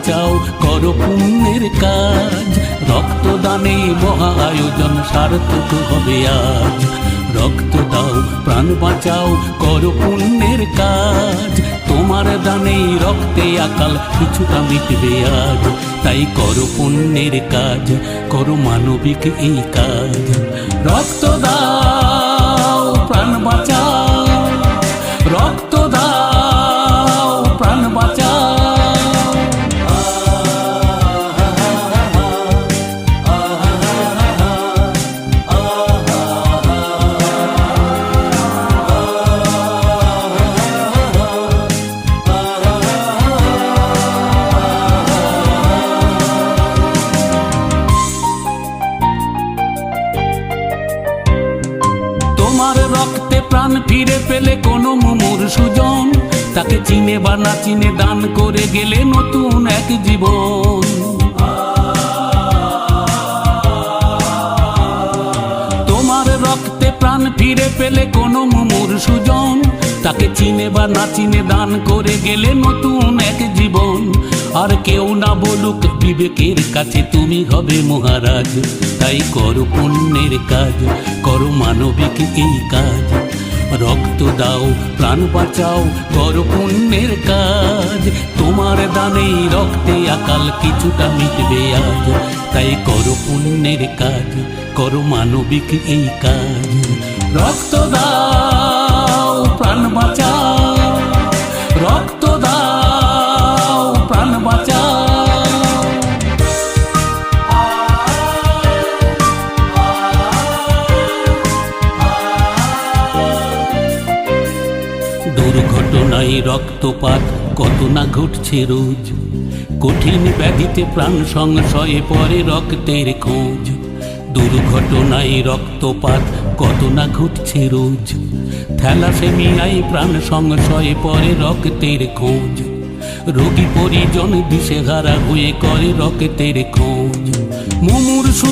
বাঁচাও করো পুণ্যের কাজ। রক্তদানে মহা আয়োজন সার্থক হবে আজ। রক্ত দাও প্রাণ বাঁচাও করো পুণ্যের কাজ। তোমার দানে রক্তে আকাল কিছুটা মিটবে আজ। তাই করো পুণ্যের কাজ, করো মানবিক এই কাজ। রক্ত দাও প্রাণ বাঁচাও, রক্ত দাও প্রাণ বাঁচাও। তোমার রক্তে প্রাণ ফিরে পেলে কোনো মুমুর সুজন, তাকে চিনে বা না চিনে দান করে গেলে নতুন এক জীবন। তোমার রক্তে প্রাণ ফিরে পেলে কোনো মুমুর সুজন, তাকে চিনে বা না চিনে দান করে গেলে নতুন এক জীবন। আর কেউ না বলুক বিবেকের কাছে তুমি হবে মহারাজ। তাই করো পুণ্যের কাজ, করো মানবিক এই কাজ। রক্ত দাও প্রাণ বাঁচাও করো পুণ্যের কাজ। তোমার দানে রক্তে আকাল কিছুটা মিটবে আজ। তাই করো পুণ্যের কাজ, করো মানবিক এই কাজ। রক্ত দাও প্রাণ বাঁচাও, রক্ত দাও প্রাণ বাঁচাও। দুর্ঘটনায় রক্তপাত কত না ঘটছে রোজ। কঠিন ব্যাধিতে প্রাণ সংশয়ে পড়ে রক্তের খোঁজ। দুর্ঘটনায় রক্তপাত কত না ঘটছে রোজ। থ্যালাসেমিয়ায় প্রাণ সংশয়ে পড়ে রক্তের খোঁজ। রোগী পরিজন দিশেহারা হয়ে করে রক্তের খোঁজ।